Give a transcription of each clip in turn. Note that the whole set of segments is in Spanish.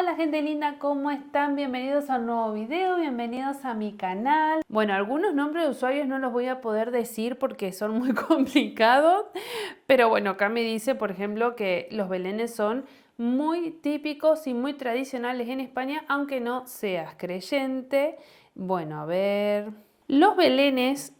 Hola gente linda, ¿cómo están? Bienvenidos a un nuevo video, bienvenidos a mi canal. Bueno, algunos nombres de usuarios no los voy a poder decir porque son muy complicados, pero bueno, acá me dice, por ejemplo, que los belenes son muy típicos y muy tradicionales en España, aunque no seas creyente. Bueno, a ver... Los belenes,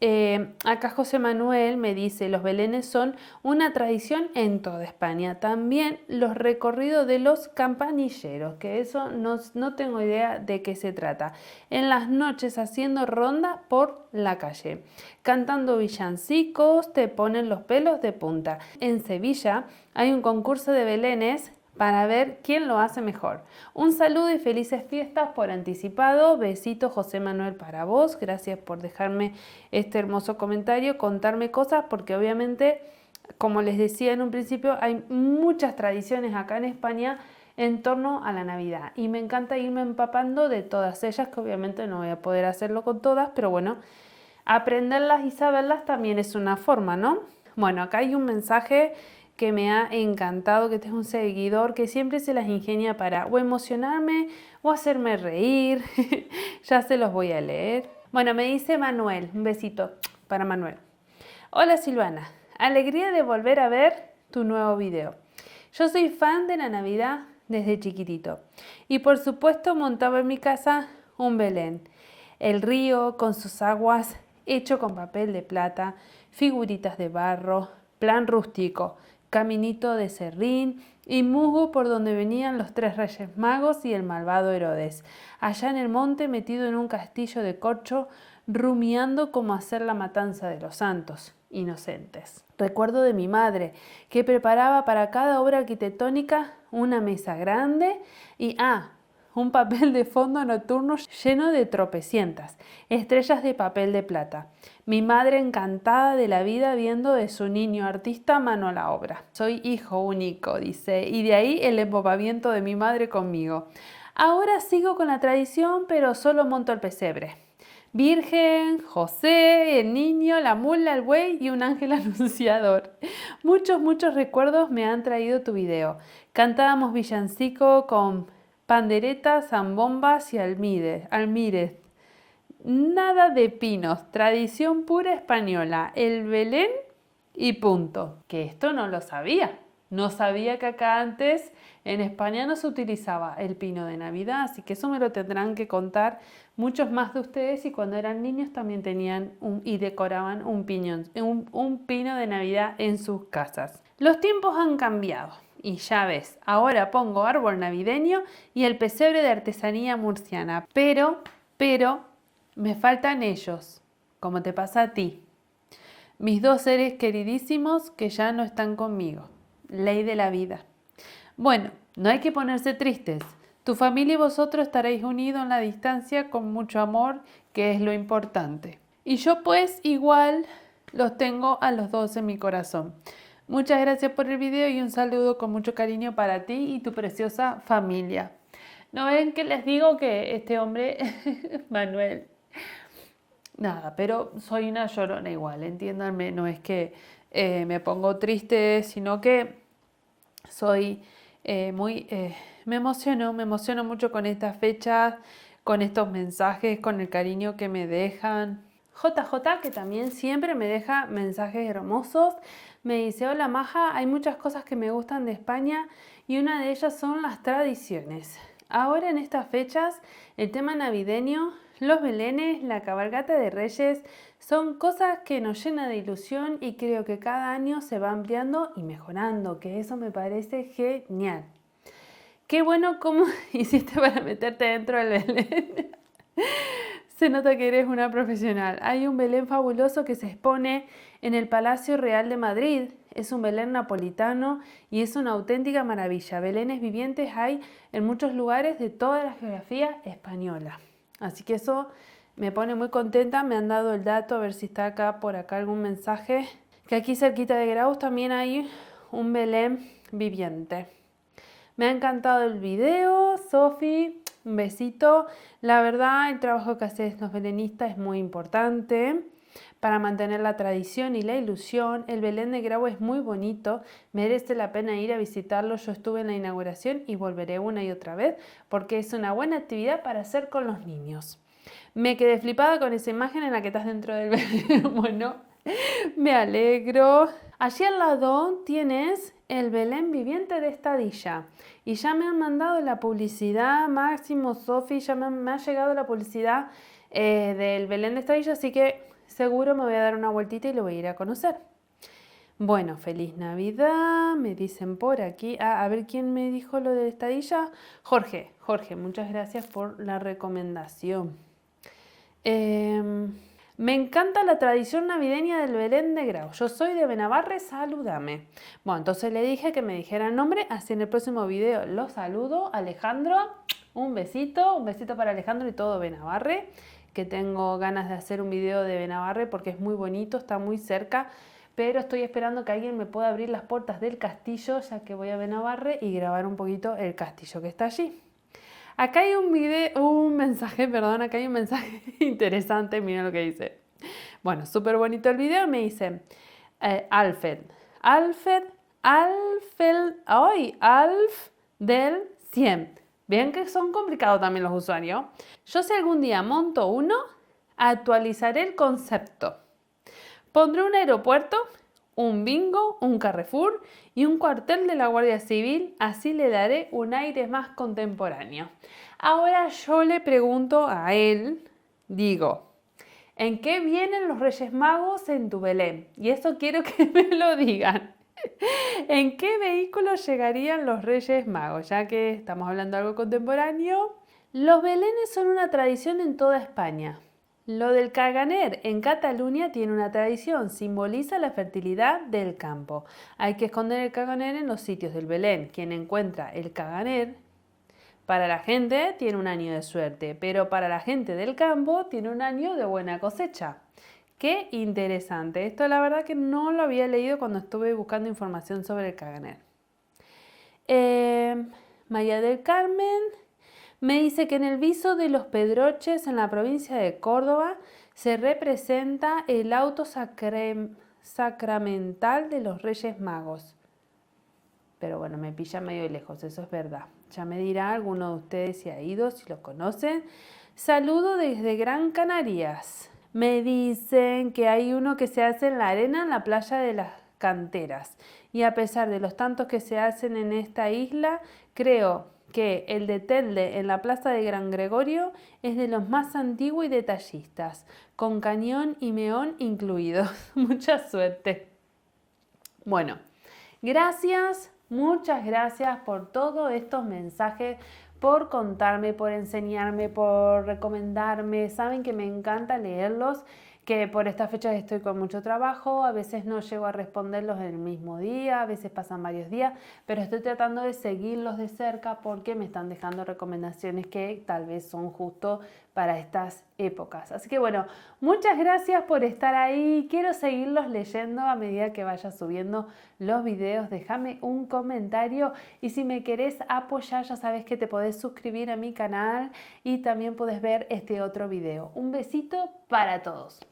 acá José Manuel me dice, los belenes son una tradición en toda España. También los recorridos de los campanilleros, que eso no tengo idea de qué se trata. En las noches haciendo ronda por la calle, cantando villancicos, te ponen los pelos de punta. En Sevilla hay un concurso de belenes para ver quién lo hace mejor. Un saludo y felices fiestas por anticipado. Besito José Manuel para vos. Gracias por dejarme este hermoso comentario, contarme cosas, porque obviamente, como les decía en un principio, hay muchas tradiciones acá en España en torno a la Navidad y me encanta irme empapando de todas ellas, que obviamente no voy a poder hacerlo con todas, pero bueno, aprenderlas y saberlas también es una forma, ¿no? Bueno, acá hay un mensaje que me ha encantado, que este es un seguidor que siempre se las ingenia para o emocionarme o hacerme reír. Ya se los voy a leer. Bueno, me dice Manuel, un besito para Manuel. Hola Silvana, alegría de volver a ver tu nuevo video. Yo soy fan de la Navidad desde chiquitito y por supuesto montaba en mi casa un Belén. El río con sus aguas hecho con papel de plata, figuritas de barro, plan rústico, caminito de serrín y musgo por donde venían los 3 Reyes Magos y el malvado Herodes. Allá en el monte, metido en un castillo de corcho, rumiando cómo hacer la matanza de los santos inocentes. Recuerdo de mi madre, que preparaba para cada obra arquitectónica una mesa grande y un papel de fondo nocturno lleno de tropecientas estrellas de papel de plata. Mi madre encantada de la vida viendo de su niño artista mano a la obra. Soy hijo único, dice, y de ahí el embobamiento de mi madre conmigo. Ahora sigo con la tradición, pero solo monto el pesebre. Virgen, José, el niño, la mula, el buey y un ángel anunciador. Muchos recuerdos me han traído tu video. Cantábamos villancico con panderetas, zambombas y almírez. Nada de pinos, tradición pura española, el Belén y punto. Que esto no lo sabía. No sabía que acá antes en España no se utilizaba el pino de Navidad, así que eso me lo tendrán que contar muchos más de ustedes, y cuando eran niños también tenían y decoraban un pino de Navidad en sus casas. Los tiempos han cambiado. Y ya ves, ahora pongo árbol navideño y el pesebre de artesanía murciana. Pero, me faltan ellos, como te pasa a ti. Mis 2 seres queridísimos que ya no están conmigo. Ley de la vida. Bueno, no hay que ponerse tristes. Tu familia y vosotros estaréis unidos en la distancia con mucho amor, que es lo importante. Y yo pues igual los tengo a los 2 en mi corazón. Muchas gracias por el video y un saludo con mucho cariño para ti y tu preciosa familia. ¿No ven que les digo que este hombre, Manuel, nada, pero soy una llorona igual, entiéndanme, no es que me pongo triste, sino que soy me emociono mucho con estas fechas, con estos mensajes, con el cariño que me dejan. JJ, que también siempre me deja mensajes hermosos, me dice: hola Maja, hay muchas cosas que me gustan de España y una de ellas son las tradiciones. Ahora en estas fechas, el tema navideño, los belenes, la cabalgata de Reyes, son cosas que nos llenan de ilusión y creo que cada año se va ampliando y mejorando, que eso me parece genial. Qué bueno cómo hiciste para meterte dentro del Belén. Se nota que eres una profesional. Hay un Belén fabuloso que se expone en el Palacio Real de Madrid. Es un Belén napolitano y es una auténtica maravilla. Belenes vivientes hay en muchos lugares de toda la geografía española. Así que eso me pone muy contenta. Me han dado el dato, a ver si está por acá algún mensaje. Que aquí cerquita de Graus también hay un Belén viviente. Me ha encantado el video, Sofi, un besito. La verdad, el trabajo que haces los belenistas es muy importante. para mantener la tradición y la ilusión. El Belén de Grau es muy bonito, merece la pena ir a visitarlo. Yo estuve en la inauguración y volveré una y otra vez porque es una buena actividad para hacer con los niños. Me quedé flipada con esa imagen en la que estás dentro del Belén. Bueno, me alegro. Allí al lado tienes el Belén viviente de Estadilla. Y ya me han mandado la publicidad, Máximo, Sofi, ya me ha llegado la publicidad del Belén de Estadilla, así que seguro me voy a dar una vueltita y lo voy a ir a conocer. Bueno, feliz Navidad, me dicen por aquí. A ver quién me dijo lo de Estadilla. Jorge, muchas gracias por la recomendación. Me encanta la tradición navideña del Belén de Grau. Yo soy de Benabarre, salúdame. Bueno, entonces le dije que me dijera el nombre, así en el próximo video lo saludo. Alejandro, un besito para Alejandro y todo Benabarre, que tengo ganas de hacer un video de Benabarre porque es muy bonito, está muy cerca, pero estoy esperando que alguien me pueda abrir las puertas del castillo, ya que voy a Benabarre y grabar un poquito el castillo que está allí. Acá hay un mensaje interesante, miren lo que dice. Bueno, súper bonito el video, me dice Alf del 100. Vean que son complicados también los usuarios. Yo si algún día monto uno, actualizaré el concepto. Pondré un aeropuerto, un bingo, un Carrefour y un cuartel de la Guardia Civil, así le daré un aire más contemporáneo. Ahora yo le pregunto a él, digo, ¿en qué vienen los Reyes Magos en tu Belén? Y eso quiero que me lo digan. ¿En qué vehículo llegarían los Reyes Magos? Ya que estamos hablando de algo contemporáneo. Los belenes son una tradición en toda España. Lo del caganer en Cataluña tiene una tradición, simboliza la fertilidad del campo. Hay que esconder el caganer en los sitios del Belén. Quien encuentra el caganer, para la gente tiene un año de suerte, pero para la gente del campo tiene un año de buena cosecha. Qué interesante. Esto la verdad que no lo había leído cuando estuve buscando información sobre el caganer. María del Carmen me dice que en el viso de los Pedroches, en la provincia de Córdoba, se representa el auto sacramental de los Reyes Magos. Pero bueno, me pilla medio lejos, eso es verdad. Ya me dirá alguno de ustedes si ha ido, si lo conocen. Saludo desde Gran Canarias. Me dicen que hay uno que se hace en la arena en la playa de las Canteras. Y a pesar de los tantos que se hacen en esta isla, creo que el de Telde en la plaza de Gran Gregorio es de los más antiguos y detallistas, con cañón y meón incluidos. Mucha suerte. Bueno, gracias, muchas gracias por todos estos mensajes, por contarme, por enseñarme, por recomendarme. Saben que me encanta leerlos, que por estas fechas estoy con mucho trabajo, a veces no llego a responderlos en el mismo día, a veces pasan varios días, pero estoy tratando de seguirlos de cerca porque me están dejando recomendaciones que tal vez son justo para estas épocas. Así que bueno, muchas gracias por estar ahí. Quiero seguirlos leyendo a medida que vaya subiendo los videos. Déjame un comentario y si me querés apoyar ya sabes que te podés suscribir a mi canal y también podés ver este otro video. Un besito para todos.